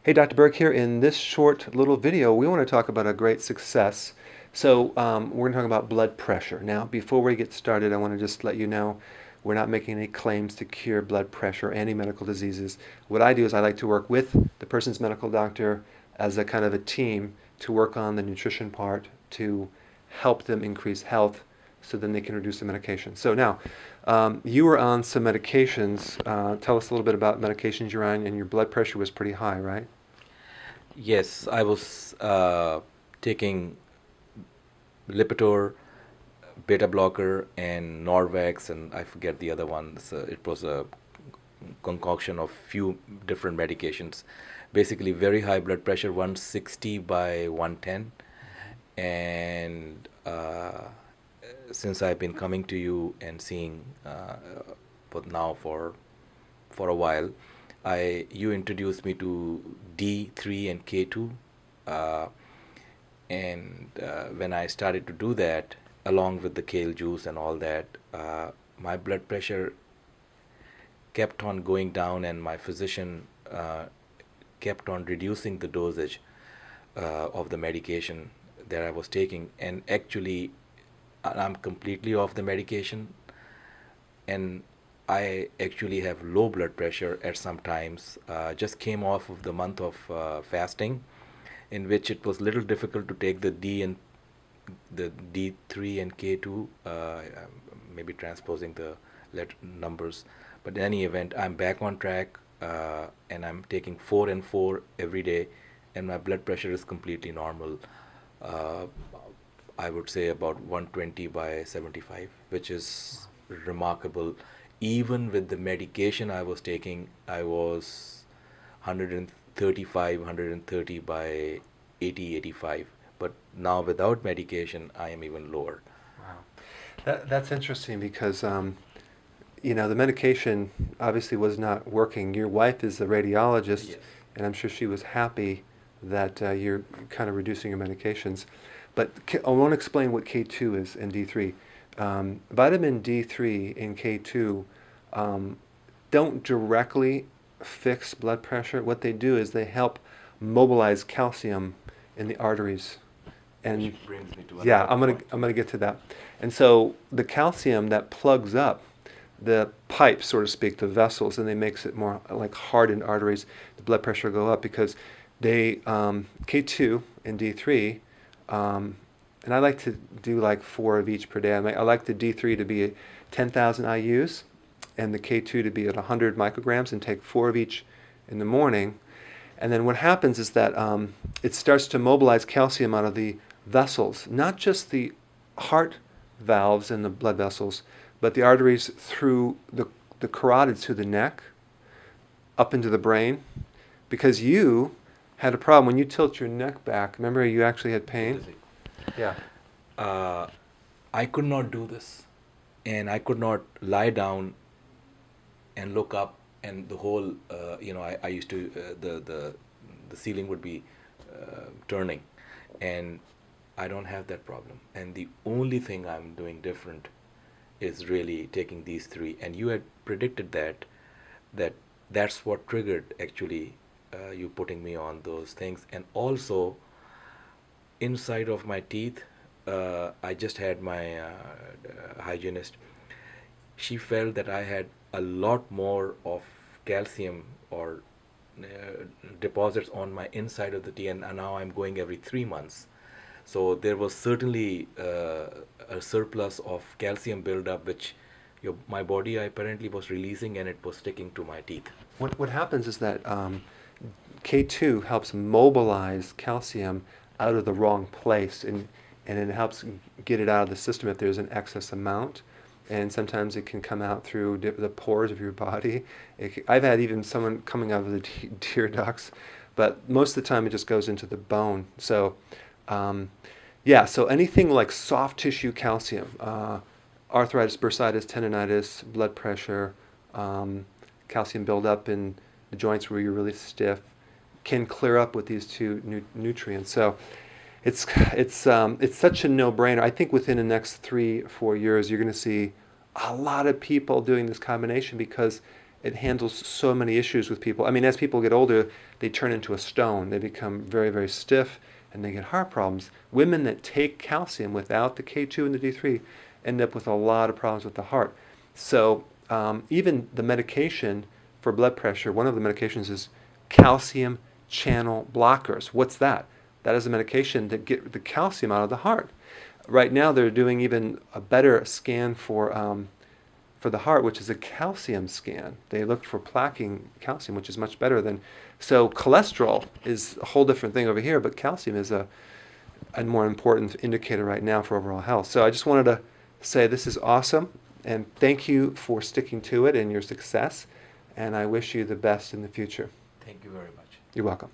Hey, Dr. Berg here. In this short little video, we want to talk about a great success. We're going to talk about blood pressure. Now, before we get started, I want to just let you know we're not making any claims to cure blood pressure or any medical diseases. What I do is I like to work with the person's medical doctor as a kind of a team to work on the nutrition part to help them increase health so then they can reduce the medication. So now, you were on some medications. Tell us a little bit about medications you're on, and your blood pressure was pretty high, right? Yes, I was taking Lipitor, beta blocker, and Norvex, and I forget the other one. So it was a concoction of few different medications. Basically, very high blood pressure, 160 by 110, and since I've been coming to you and seeing, but now for a while, I you introduced me to D3 and K2, uh, and when I started to do that, along with the kale juice and all that, my blood pressure kept on going down, and my physician kept on reducing the dosage of the medication that I was taking, and actually, I'm completely off the medication, and I actually have low blood pressure at some times. Just came off of the month of fasting, in which it was little difficult to take the D3 and K2, maybe transposing the numbers. But in any event, I'm back on track, and I'm taking 4 and 4 every day, and my blood pressure is completely normal. Uh, I would say about 120 by 75, which is remarkable. Even with the medication I was taking, I was 135, 130 by 80, 85. But now without medication, I am even lower. Wow. That's interesting because, the medication obviously was not working. Your wife is a radiologist, Yes. and I'm sure she was happy that you're kind of reducing your medications. But I want to explain what K2 is and D3. Vitamin D3 and K2 um, don't directly fix blood pressure. What they do is they help mobilize calcium in the arteries. And Which brings me to yeah, another I'm gonna point. I'm gonna get to that. And so the calcium that plugs up the pipes, so to speak, the vessels, and they makes it more like hardened arteries. The blood pressure go up because they K2 and D3, um, and I like to do like 4 of each per day. I like the D3 to be at 10,000 IU's, and the K2 to be at 100 micrograms, and take 4 of each in the morning. And then what happens is that it starts to mobilize calcium out of the vessels, not just the heart valves and the blood vessels, but the arteries through the carotids through the neck, up into the brain. Because you had a problem when you tilt your neck back. Remember, you actually had pain? Yeah. Uh, I could not do this, and I could not lie down and look up, and the whole, I used to, the ceiling would be turning, and I don't have that problem. And the only thing I'm doing different is really taking these three. And you had predicted that that's what triggered actually you putting me on those things. And also inside of my teeth, I just had my hygienist. She felt that I had a lot more of calcium or deposits on my inside of the teeth, and now I'm going every 3 months. So there was certainly a surplus of calcium buildup, which my body apparently was releasing, and it was sticking to my teeth. What happens is that K2 helps mobilize calcium out of the wrong place, and it helps get it out of the system if there's an excess amount. And sometimes it can come out through the pores of your body. I've had even someone coming out of the tear ducts, but most of the time it just goes into the bone. So, yeah, so anything like soft tissue calcium, arthritis, bursitis, tendonitis, blood pressure, calcium buildup in the joints where you're really stiff, can clear up with these two nutrients. So it's such a no-brainer. I think within the next 3 or 4 years, you're going to see a lot of people doing this combination because it handles so many issues with people. I mean, as people get older, they turn into a stone. They become very, very stiff, and they get heart problems. Women that take calcium without the K2 and the D3 end up with a lot of problems with the heart. So even the medication for blood pressure, one of the medications is calcium channel blockers. What's that? That is a medication to get the calcium out of the heart. Right now, they're doing even a better scan for the heart, which is a calcium scan. They looked for plaquing calcium, which is much better than. So cholesterol is a whole different thing over here, but calcium is a more important indicator right now for overall health. So I just wanted to say this is awesome, and thank you for sticking to it and your success, and I wish you the best in the future. Thank you very much. You're welcome.